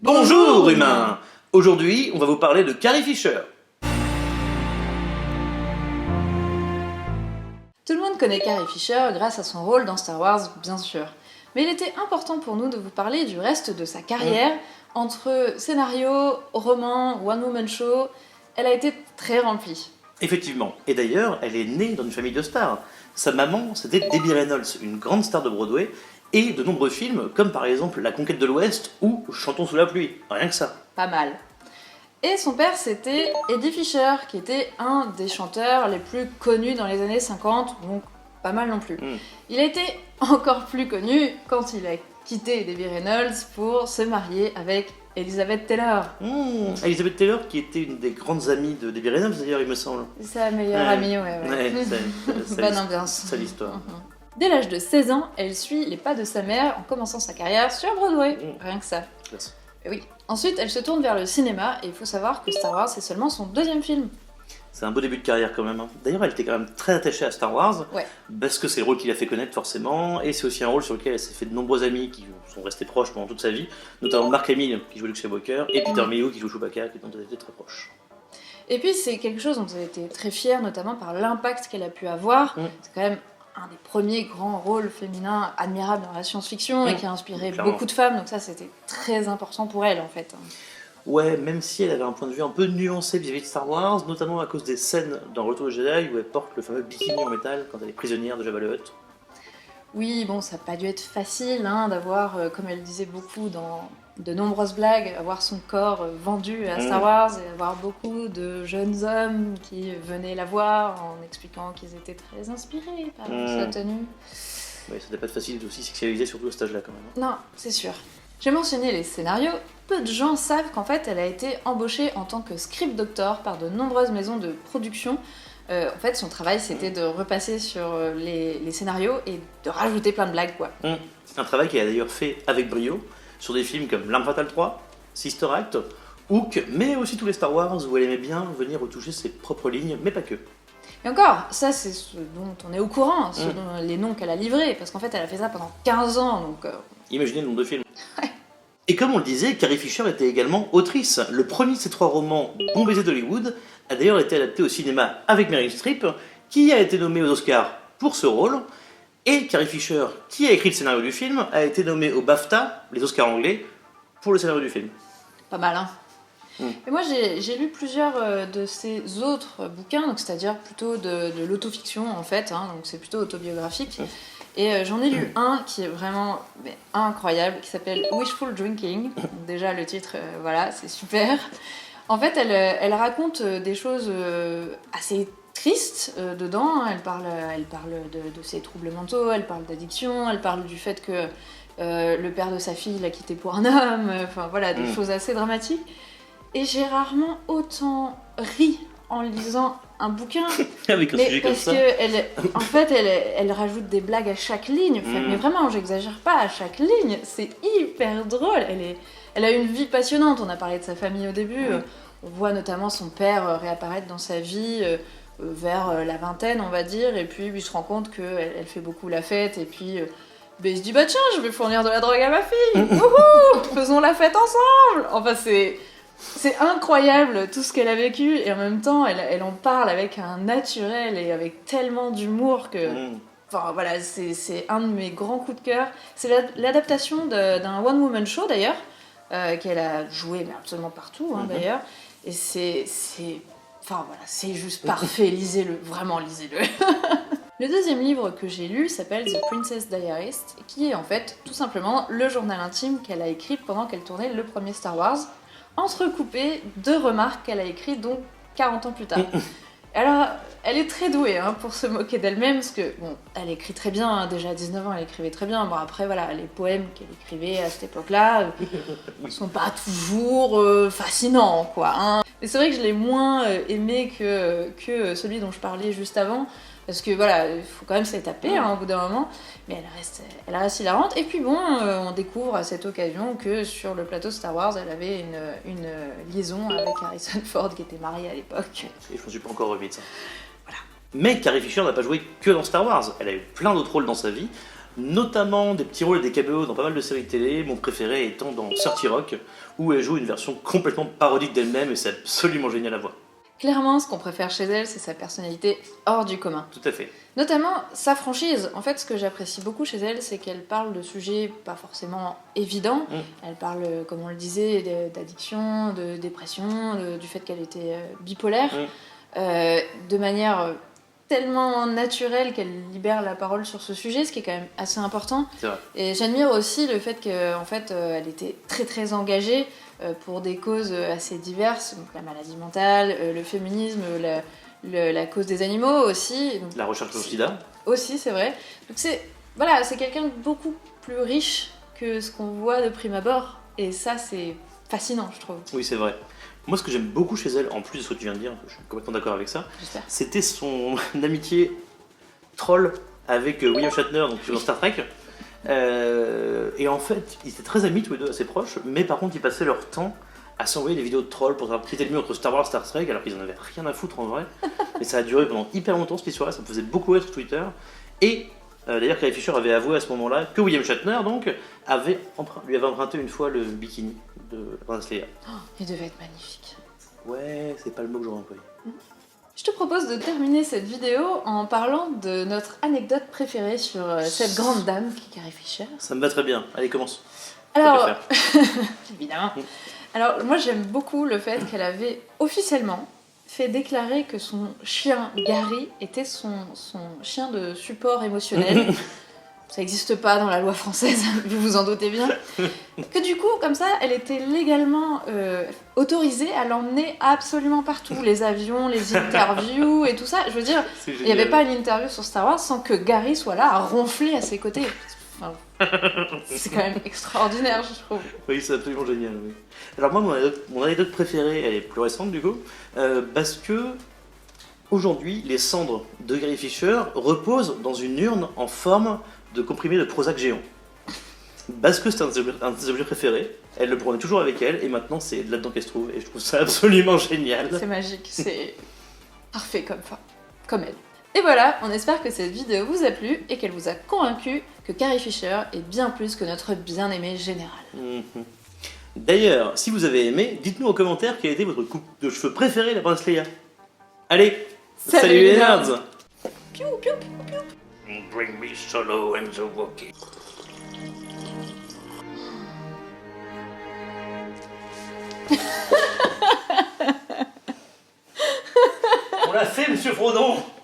Bonjour humains! Aujourd'hui, on va vous parler de Carrie Fisher. Tout le monde connaît Carrie Fisher grâce à son rôle dans Star Wars, bien sûr. Mais il était important pour nous de vous parler du reste de sa carrière. Entre scénario, roman, one-woman show, elle a été très remplie. Effectivement. Et d'ailleurs, elle est née dans une famille de stars. Sa maman, c'était Debbie Reynolds, une grande star de Broadway, et de nombreux films, comme par exemple La Conquête de l'Ouest ou Chantons sous la pluie. Rien que ça. Pas mal. Et son père, c'était Eddie Fisher, qui était un des chanteurs les plus connus dans les années 50, donc pas mal non plus. Il a été encore plus connu quand il a quitté Debbie Reynolds pour se marier avec Elizabeth Taylor. Elizabeth Taylor, qui était une des grandes amies de Debbie Reynolds, d'ailleurs, il me semble. Sa meilleure amie, ouais. Bonne ambiance. C'est l'histoire. Dès l'âge de 16 ans, elle suit les pas de sa mère en commençant sa carrière sur Broadway. Rien que ça. Classe. Et oui. Ensuite, elle se tourne vers le cinéma et il faut savoir que Star Wars, c'est seulement son deuxième film. C'est un beau début de carrière quand même. D'ailleurs, elle était quand même très attachée à Star Wars, Ouais. parce que c'est le rôle qui l'a fait connaître forcément, et c'est aussi un rôle sur lequel elle s'est fait de nombreux amis qui sont restés proches pendant toute sa vie, notamment Mark Hamill qui joue Luke Skywalker, et Peter Mayhew qui joue Chewbacca, dont elle était très proche. Et puis, c'est quelque chose dont elle était très fière, notamment par l'impact qu'elle a pu avoir. C'est quand même un des premiers grands rôles féminins admirables dans la science-fiction et qui a inspiré Clairement. beaucoup de femmes, donc ça, c'était très important pour elle, en fait. Ouais, même si elle avait un point de vue un peu nuancé vis-à-vis de Star Wars, notamment à cause des scènes dans Retour au Jedi où elle porte le fameux bikini en métal quand elle est prisonnière de Jabba the Hutt. Oui, bon, ça n'a pas dû être facile d'avoir, comme elle disait beaucoup dans de nombreuses blagues, avoir son corps vendu à Star Wars et avoir beaucoup de jeunes hommes qui venaient la voir en expliquant qu'ils étaient très inspirés par sa tenue. Ouais, ça n'était pas facile aussi sexualisé, surtout à cet âge-là quand même. Non, c'est sûr. J'ai mentionné les scénarios. Peu de gens savent qu'en fait, elle a été embauchée en tant que script doctor par de nombreuses maisons de production. En fait, son travail, c'était de repasser sur les scénarios et de rajouter plein de blagues, quoi. C'est un travail qu'elle a d'ailleurs fait avec brio sur des films comme L'Arme Fatale 3, Sister Act, Hook, mais aussi tous les Star Wars où elle aimait bien venir retoucher ses propres lignes, mais pas que. Et encore, ça c'est ce dont on est au courant, les noms qu'elle a livrés, parce qu'en fait elle a fait ça pendant 15 ans, donc... Imaginez le nombre de films. Ouais. Et comme on le disait, Carrie Fisher était également autrice. Le premier de ses 3 romans, Bon baiser d'Hollywood, a d'ailleurs été adapté au cinéma avec Meryl Streep, qui a été nommée aux Oscars pour ce rôle, et Carrie Fisher, qui a écrit le scénario du film, a été nommée au BAFTA, les Oscars anglais, pour le scénario du film. Pas mal, hein. Et moi j'ai lu plusieurs de ses autres bouquins, donc c'est-à-dire plutôt de l'autofiction en fait, donc c'est plutôt autobiographique. Et j'en ai lu un qui est vraiment incroyable, qui s'appelle Wishful Drinking. Donc déjà le titre, voilà, c'est super. En fait, elle raconte des choses assez tristes dedans. Elle parle de ses troubles mentaux, elle parle d'addiction, elle parle du fait que le père de sa fille l'a quittée pour un homme. Enfin voilà, des choses assez dramatiques. Et j'ai rarement autant ri en lisant un bouquin. Avec un sujet comme parce ça. En fait, elle rajoute des blagues à chaque ligne. Enfin, mais vraiment, j'exagère pas, à chaque ligne. C'est hyper drôle. Elle a une vie passionnante. On a parlé de sa famille au début. On voit notamment son père réapparaître dans sa vie vers la vingtaine, on va dire. Et puis, il se rend compte qu'elle fait beaucoup la fête. Et puis, il se dit, bah tiens, je vais fournir de la drogue à ma fille. Wouhou, faisons la fête ensemble. Enfin, c'est incroyable tout ce qu'elle a vécu et en même temps elle en parle avec un naturel et avec tellement d'humour que enfin voilà, c'est un de mes grands coups de cœur. C'est l'adaptation d'un one woman show d'ailleurs qu'elle a joué mais absolument partout d'ailleurs, et c'est enfin voilà, c'est juste parfait. Lisez-le, vraiment lisez-le. Le deuxième livre que j'ai lu s'appelle The Princess Diarist, qui est en fait tout simplement le journal intime qu'elle a écrit pendant qu'elle tournait le premier Star Wars, entrecoupé de remarques qu'elle a écrites donc 40 ans plus tard. Alors, elle est très douée pour se moquer d'elle-même, parce que, bon, elle écrit très bien, déjà à 19 ans elle écrivait très bien. Bon après voilà, les poèmes qu'elle écrivait à cette époque-là ne sont pas toujours fascinants, quoi. Mais c'est vrai que je l'ai moins aimé que celui dont je parlais juste avant, parce que voilà, il faut quand même se les taper au bout d'un moment, mais elle reste hilarante. Et puis bon, on découvre à cette occasion que sur le plateau Star Wars, elle avait une liaison avec Harrison Ford qui était marié à l'époque. Et je m'en suis pas encore remis de ça. Voilà. Mais Carrie Fisher n'a pas joué que dans Star Wars, elle a eu plein d'autres rôles dans sa vie, notamment des petits rôles et des caméos dans pas mal de séries télé, mon préféré étant dans 30 Rock, où elle joue une version complètement parodique d'elle-même et c'est absolument génial à voir. Clairement, ce qu'on préfère chez elle, c'est sa personnalité hors du commun. Tout à fait. Notamment sa franchise. En fait, ce que j'apprécie beaucoup chez elle, c'est qu'elle parle de sujets pas forcément évidents. Elle parle, comme on le disait, d'addiction, de dépression, du fait qu'elle était bipolaire, de manière tellement naturelle qu'elle libère la parole sur ce sujet, ce qui est quand même assez important. C'est vrai. Et j'admire aussi le fait qu'en fait, elle était très très engagée pour des causes assez diverses, donc la maladie mentale, le féminisme, la cause des animaux aussi. Donc, la recherche au sida. Aussi, c'est vrai. Donc c'est quelqu'un de beaucoup plus riche que ce qu'on voit de prime abord. Et ça, c'est fascinant, je trouve. Oui, c'est vrai. Moi, ce que j'aime beaucoup chez elle, en plus de ce que tu viens de dire, je suis complètement d'accord avec ça, c'était son amitié troll avec William Shatner, donc dans Star Trek. Et en fait, ils étaient très amis tous les deux, assez proches, mais par contre, ils passaient leur temps à s'envoyer des vidéos de trolls pour savoir qui était le mieux entre Star Wars et Star Trek, alors qu'ils en avaient rien à foutre en vrai. Et ça a duré pendant hyper longtemps cette histoire-là, ça me faisait beaucoup rire sur Twitter. Et d'ailleurs, Carrie Fisher avait avoué à ce moment-là que William Shatner donc lui avait emprunté une fois le bikini de la princesse Leia. Oh, il devait être magnifique. Ouais, c'est pas le mot que j'aurais employé. Je te propose de terminer cette vidéo en parlant de notre anecdote préférée sur cette grande dame qui est Carrie Fisher. Ça me va très bien. Allez, commence. Alors, évidemment. Alors, moi j'aime beaucoup le fait qu'elle avait officiellement fait déclarer que son chien Gary était son chien de support émotionnel. Ça n'existe pas dans la loi française, vous vous en doutez bien. Que du coup, comme ça, elle était légalement autorisée à l'emmener absolument partout. Les avions, les interviews et tout ça. Je veux dire, il n'y avait pas une interview sur Star Wars sans que Gary soit là à ronfler à ses côtés. Enfin, c'est quand même extraordinaire, je trouve. Oui, c'est absolument génial. Oui. Alors moi, mon anecdote préférée, elle est plus récente du coup, parce que aujourd'hui, les cendres de Gary Fisher reposent dans une urne en forme de comprimé de Prozac géant. Parce que c'est un de ses objets préférés, elle le prenait toujours avec elle, et maintenant c'est là-dedans qu'elle se trouve, et je trouve ça absolument génial. C'est magique, c'est parfait comme elle. Et voilà, on espère que cette vidéo vous a plu et qu'elle vous a convaincu que Carrie Fisher est bien plus que notre bien-aimé général. D'ailleurs, si vous avez aimé, dites-nous en commentaire quelle était votre coupe de cheveux préférée, la princesse Leia. Allez, salut les nerds. Piou, piou, piou, piou. Bring me Solo and the Wookiee. On l'a fait, monsieur Frodon.